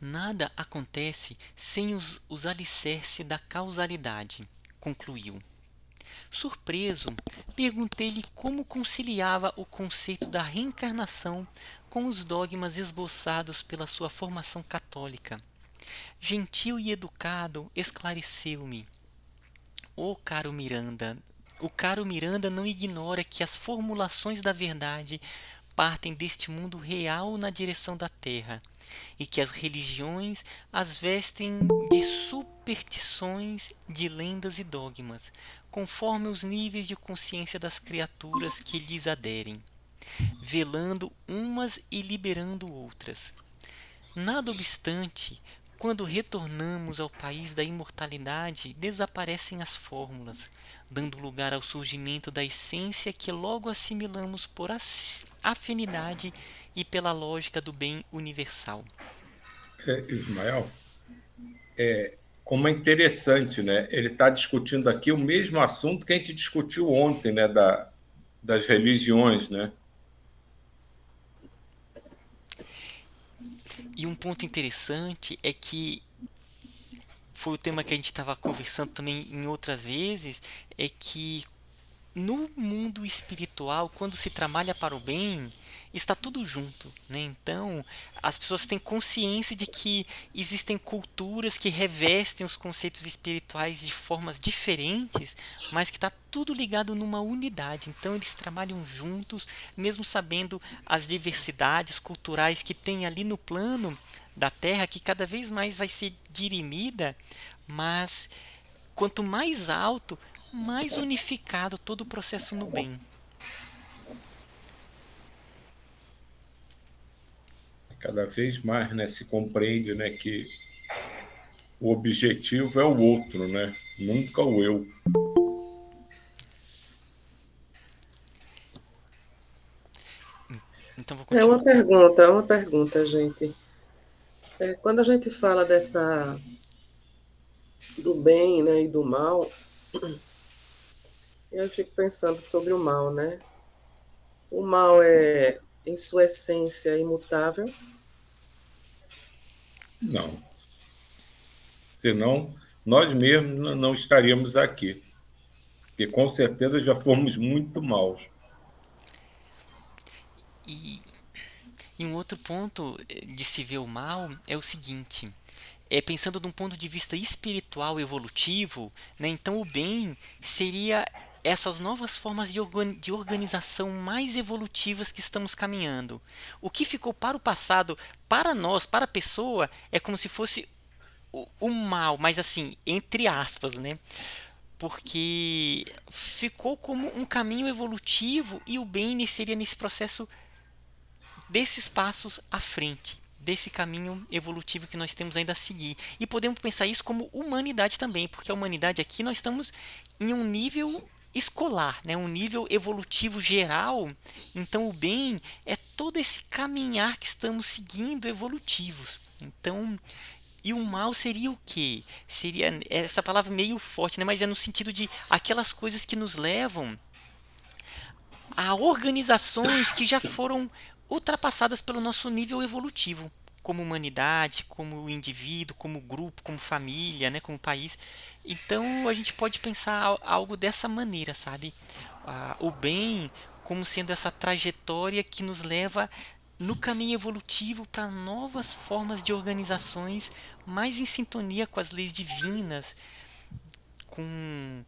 Nada acontece sem os alicerces da causalidade, concluiu. Surpreso, perguntei-lhe como conciliava o conceito da reencarnação com os dogmas esboçados pela sua formação católica. Gentil e educado, esclareceu-me. O caro Miranda não ignora que as formulações da verdade partem deste mundo real na direção da terra, e que as religiões as vestem de superstições, de lendas e dogmas, conforme os níveis de consciência das criaturas que lhes aderem, velando umas e liberando outras. Nada obstante, quando retornamos ao país da imortalidade, desaparecem as fórmulas, dando lugar ao surgimento da essência que logo assimilamos por afinidade e pela lógica do bem universal. Ismael, como é interessante, né? Ele está discutindo aqui o mesmo assunto que a gente discutiu ontem, né? Das religiões, né? E um ponto interessante é que foi o tema que a gente estava conversando também em outras vezes, é que no mundo espiritual, quando se trabalha para o bem, está tudo junto, né? Então, as pessoas têm consciência de que existem culturas que revestem os conceitos espirituais de formas diferentes, mas que está tudo ligado numa unidade. Então, eles trabalham juntos, mesmo sabendo as diversidades culturais que tem ali no plano da Terra, que cada vez mais vai ser dirimida, mas quanto mais alto, mais unificado todo o processo no bem. Cada vez mais, né, se compreende, né, que o objetivo é o outro, né? Nunca o eu. Então vou continuar. É uma pergunta, gente. Quando a gente fala do bem, né, e do mal, eu fico pensando sobre o mal, né? O mal é, em sua essência, imutável. Não. Senão, nós mesmos não estaríamos aqui. Porque com certeza já fomos muito maus. E, e um outro ponto de se ver o mal é o seguinte: pensando de um ponto de vista espiritual evolutivo, né, então o bem seria essas novas formas de organização mais evolutivas que estamos caminhando. O que ficou para o passado, para nós, para a pessoa, é como se fosse o mal, mas assim, entre aspas, né? Porque ficou como um caminho evolutivo e o bem seria nesse processo desses passos à frente, desse caminho evolutivo que nós temos ainda a seguir. E podemos pensar isso como humanidade também, porque a humanidade aqui nós estamos em um nível escolar, né? Um nível evolutivo geral. Então o bem é todo esse caminhar que estamos seguindo evolutivos. Então, e o mal seria o quê? Seria essa palavra meio forte, né? Mas é no sentido de aquelas coisas que nos levam a organizações que já foram ultrapassadas pelo nosso nível evolutivo, como humanidade, como indivíduo, como grupo, como família, né, como país. Então a gente pode pensar algo dessa maneira, sabe? O bem como sendo essa trajetória que nos leva no caminho evolutivo para novas formas de organizações mais em sintonia com as leis divinas, com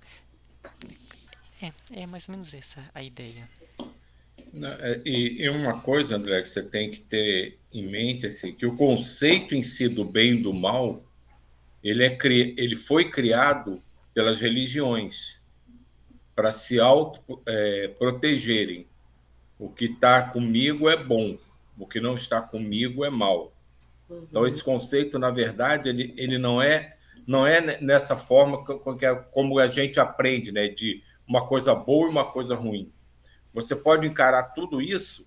é mais ou menos essa a ideia. E uma coisa, André, que você tem que ter em mente, assim, que o conceito em si do bem e do mal, ele foi criado pelas religiões para se auto protegerem. O que está comigo é bom, o que não está comigo é mal. Então, esse Uhum. conceito, na verdade, ele não é nessa forma como a gente aprende, né, de uma coisa boa e uma coisa ruim. Você pode encarar tudo isso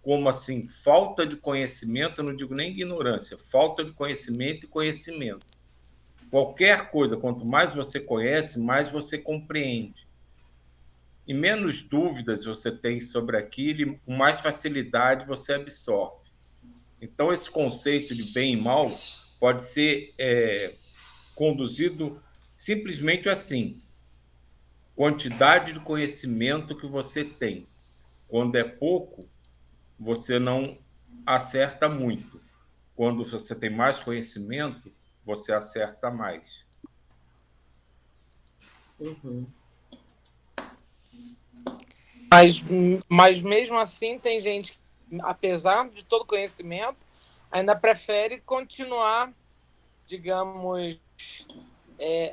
como assim falta de conhecimento, eu não digo nem ignorância, falta de conhecimento e conhecimento. Qualquer coisa, quanto mais você conhece, mais você compreende. E menos dúvidas você tem sobre aquilo, e com mais facilidade você absorve. Então, esse conceito de bem e mal pode ser conduzido simplesmente assim: quantidade de conhecimento que você tem. Quando é pouco, você não acerta muito. Quando você tem mais conhecimento, você acerta mais. Uhum. Mas mesmo assim, tem gente que, apesar de todo conhecimento, ainda prefere continuar, digamos,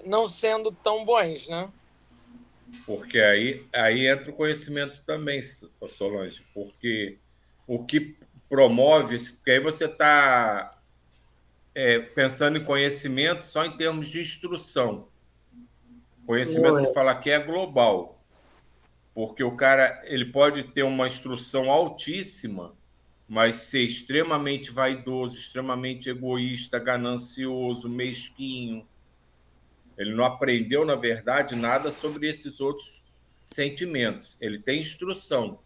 não sendo tão bons, né? Porque aí entra o conhecimento também, Solange, porque o que promove, porque aí você está pensando em conhecimento só em termos de instrução. Não Conhecimento que é. eu falo aqui é global, porque o cara ele pode ter uma instrução altíssima, mas ser extremamente vaidoso, extremamente egoísta, ganancioso, mesquinho. Ele não aprendeu, na verdade, nada sobre esses outros sentimentos. Ele tem instrução,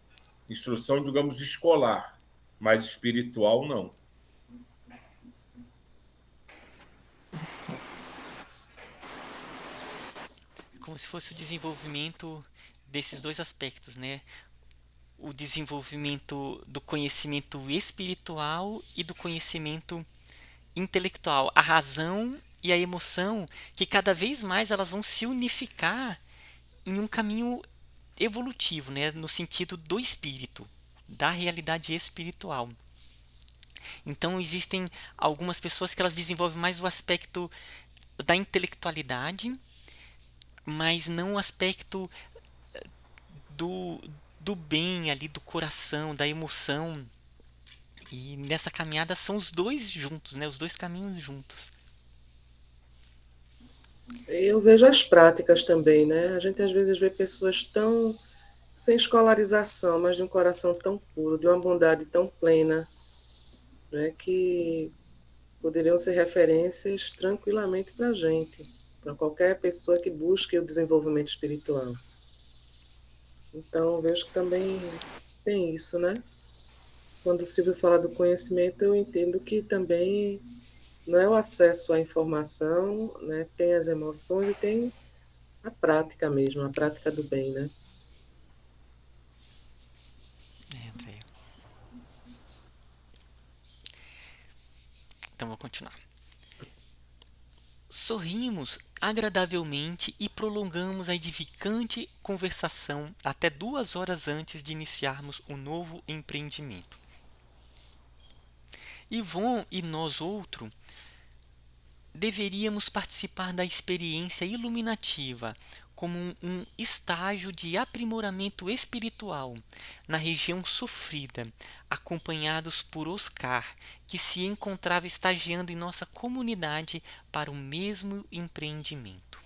digamos, escolar, mas espiritual não. Como se fosse o desenvolvimento desses dois aspectos, né? O desenvolvimento do conhecimento espiritual e do conhecimento intelectual, a razão e a emoção, que cada vez mais elas vão se unificar em um caminho evolutivo, né, no sentido do espírito, da realidade espiritual. Então existem algumas pessoas que elas desenvolvem mais o aspecto da intelectualidade, mas não o aspecto do, do bem ali, do coração, da emoção. E nessa caminhada são os dois juntos, né, os dois caminhos juntos. Eu vejo as práticas também, né? A gente às vezes vê pessoas tão sem escolarização, mas de um coração tão puro, de uma bondade tão plena, né? Que poderiam ser referências tranquilamente para a gente, para qualquer pessoa que busque o desenvolvimento espiritual. Então, eu vejo que também tem isso, né? Quando o Silvio fala do conhecimento, eu entendo que também não é o acesso à informação, né? Tem as emoções e tem a prática mesmo, a prática do bem, né? Andréia. Então vou continuar. Sorrimos agradavelmente e prolongamos a edificante conversação até 2 horas antes de iniciarmos o novo empreendimento. Yvon e nós outro deveríamos participar da experiência iluminativa como um estágio de aprimoramento espiritual na região sofrida, acompanhados por Oscar, que se encontrava estagiando em nossa comunidade para o mesmo empreendimento.